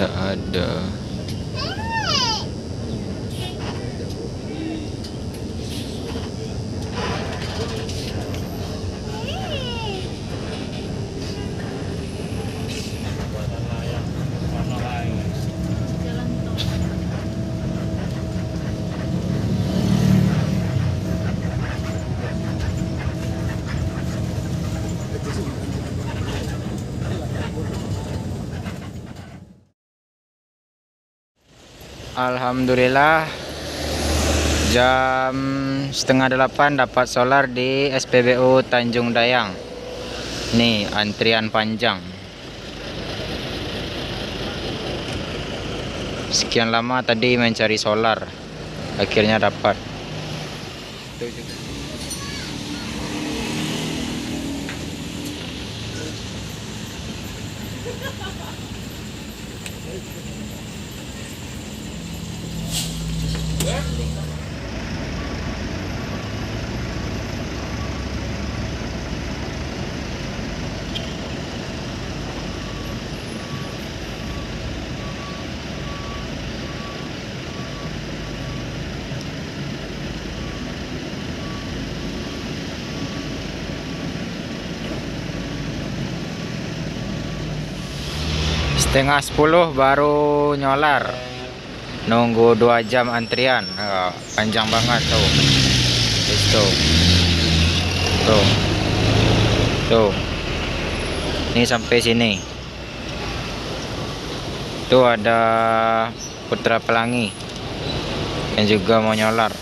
tidak ada. Alhamdulillah jam setengah 8 dapat solar di SPBU Tanjung Dayang. Nih antrian panjang. Sekian lama tadi mencari solar, akhirnya dapat. Setengah 10 baru nyolar, nunggu 2 jam antrian. Panjang banget tuh. Tuh ini sampai sini tuh ada Putra Pelangi yang juga mau nyolar.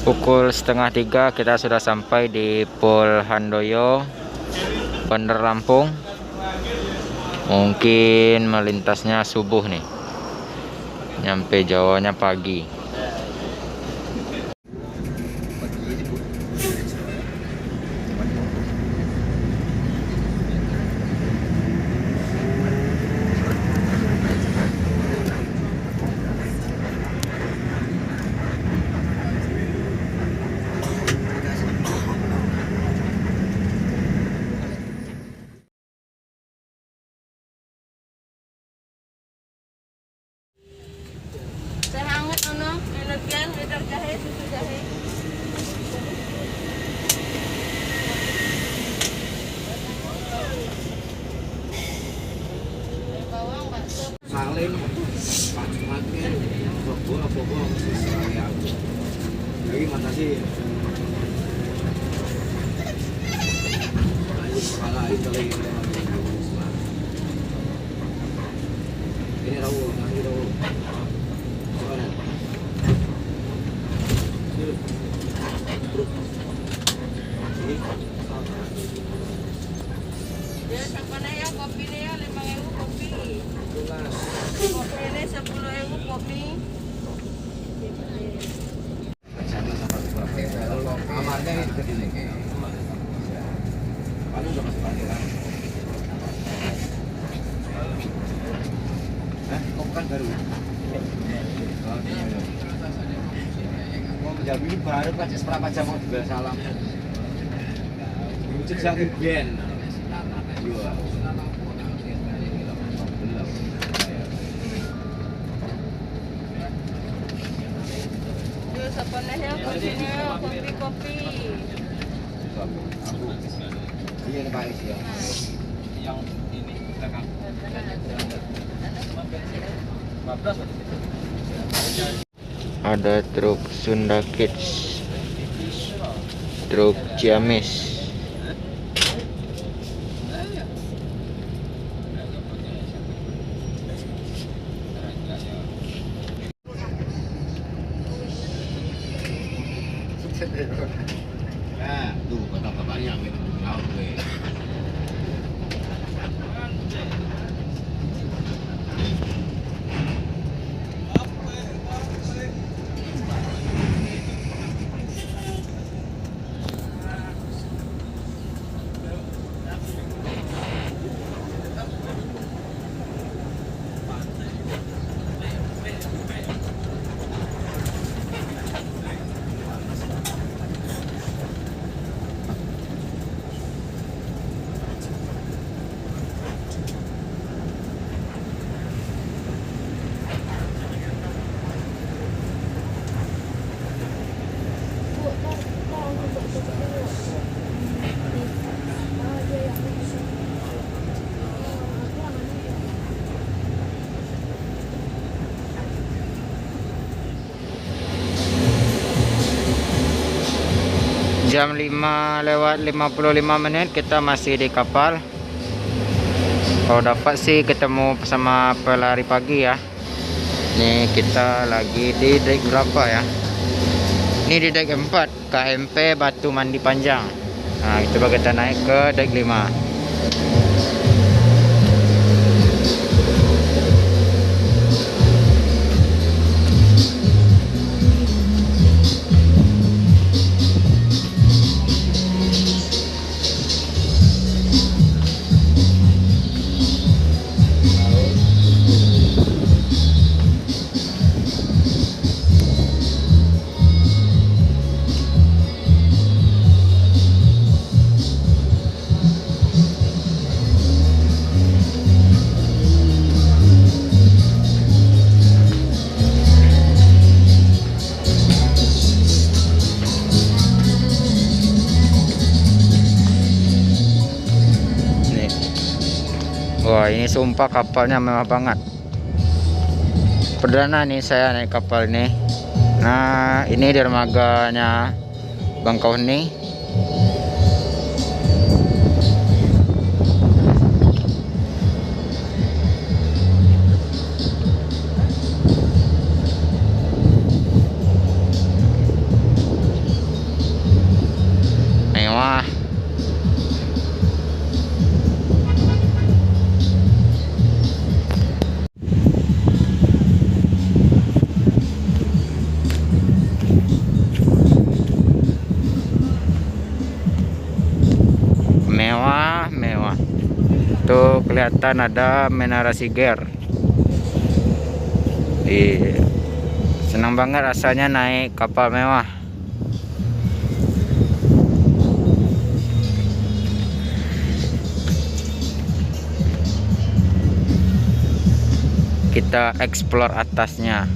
Pukul setengah 3 kita sudah sampai di Pol Handoyo, Bandar Lampung. Mungkin melintasnya subuh nih, nyampe Jawanya pagi. Teh hangat ono, energian, lidah jahe, susu jahe. Bawang, bakso. Saling pakai bobo lagi mata sih kepala itu lagi ini rawu nanti rawu Ya, sampana ya, kopi nih ya, 5.000 kopi. Kopi ini 10.000 kopi. kamarnya ini dekat ini paling udah masuk parkiran kok kan baru mau menjawab ini baru kan seberapa jam mau juga salam lucu saking band Ya, sampana ya, kopinya, kopi-kopi. iya nih Pak Is ya yang ini belakang Ada truk Sunda Kids, truk Ciamis. nah tuh kata bapaknya gitu laut gue Jam 5:55 kita masih di kapal. Kalau dapat sih ketemu sama pelari pagi ya. Nih kita lagi di dek berapa ya? Ini di dek 4, KMP Batu Mandi Panjang. Nah, coba kita naik ke dek 5. Wah, ini sumpah kapalnya mewah banget. Perdana nih saya naik kapal ini. Nah, ini dermaganya Bangkahuni. mewah. Tuh kelihatan ada Menara Siger. Senang banget rasanya naik kapal mewah. Kita explore atasnya.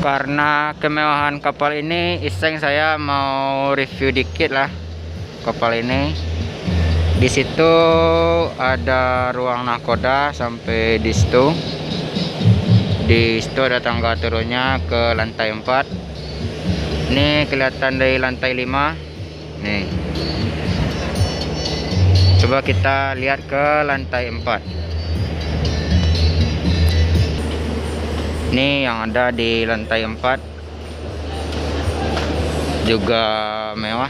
Karena kemewahan kapal ini, iseng saya mau review dikit lah kapal ini. Di situ ada ruang nahkoda sampai di situ. Di situ ada tangga turunnya ke lantai 4. Ini kelihatan dari lantai 5. Nih. Coba kita lihat ke lantai 4. Ini yang ada di lantai 4 juga mewah.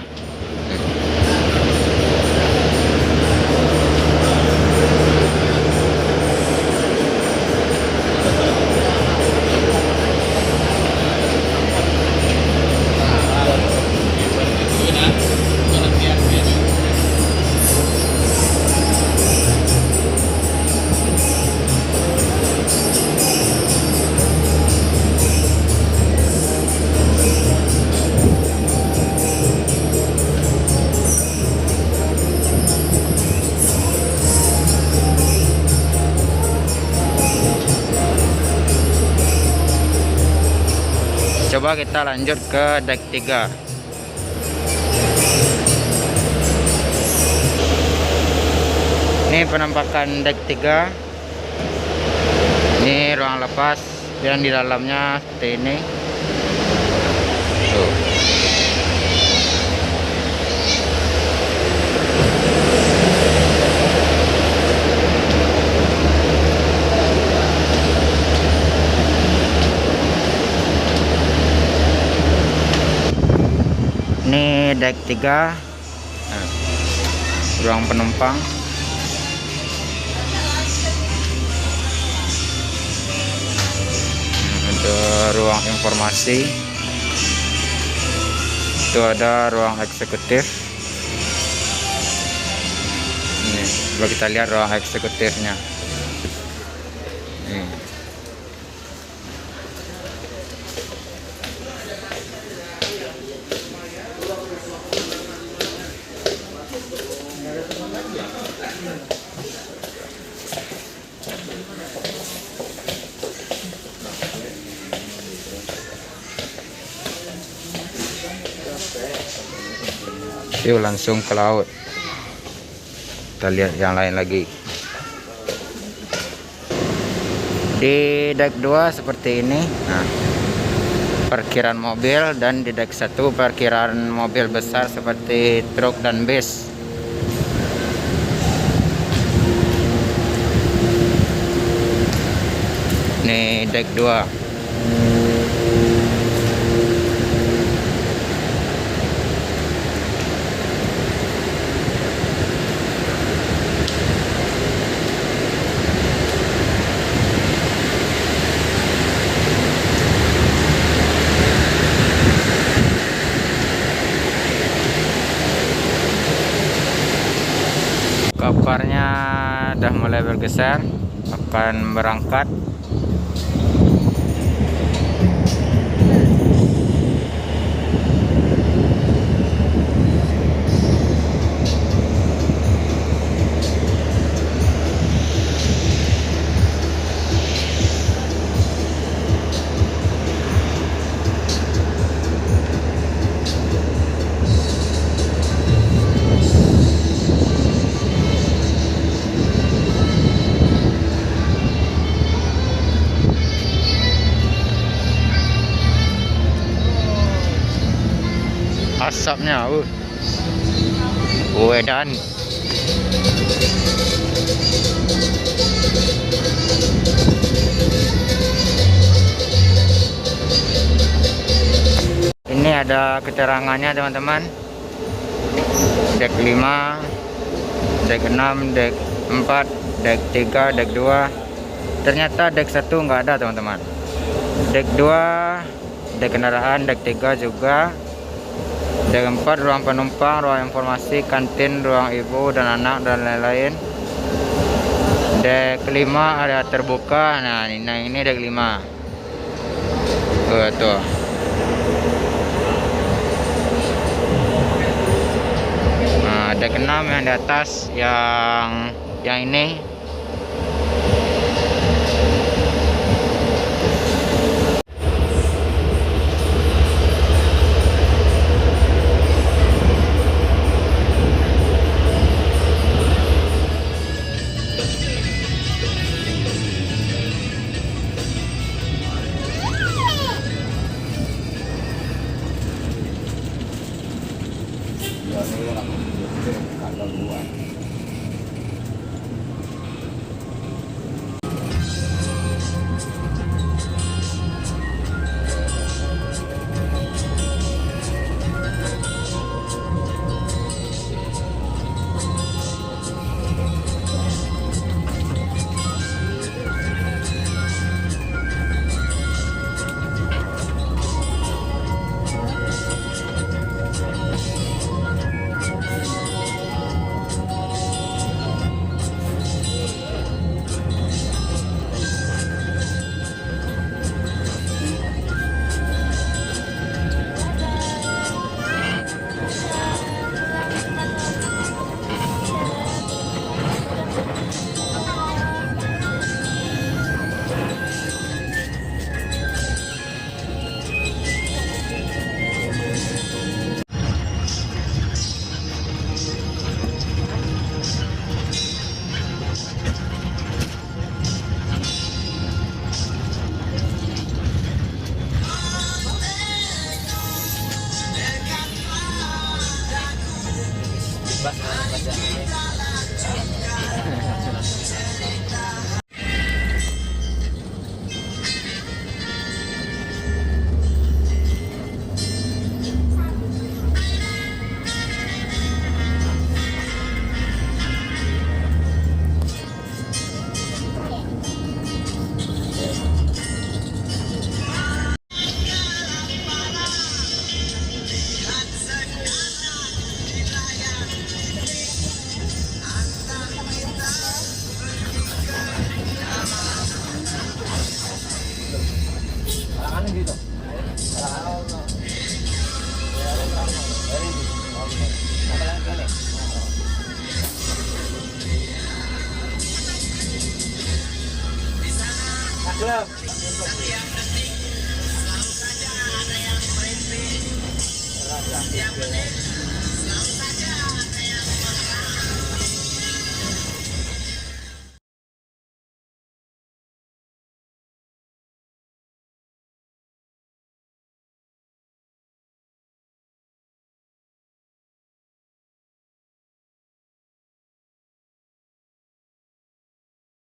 Coba kita lanjut ke deck 3. Ini penampakan deck 3. Ini ruang lepas dan di dalamnya seperti ini. Tuh. Ini deck 3. Nah, ruang penumpang. Ada ruang informasi. Itu ada ruang eksekutif. Ini, coba kita lihat ruang eksekutifnya. Nih. Yuk langsung ke laut. Kita lihat yang lain lagi. Di deck 2 seperti ini. Nah, parkiran mobil, dan di deck 1 parkiran mobil besar seperti truk dan bus. Ini deck 2. Kabarnya udah mulai bergeser, akan berangkat. Asapnya, Wedan. ada keterangannya teman-teman. Dek 5, dek 6, dek 4, dek 3, dek 2. Ternyata dek 1 nggak ada teman-teman. Dek 2, dek kendaraan, dek 3 juga. Dek 4 ruang penumpang, ruang informasi, kantin, ruang ibu dan anak dan lain-lain. Dek 5 area terbuka. Nah ini dek 5. Tuh. Nah, dek 6 yang di atas, yang ini. Yang penting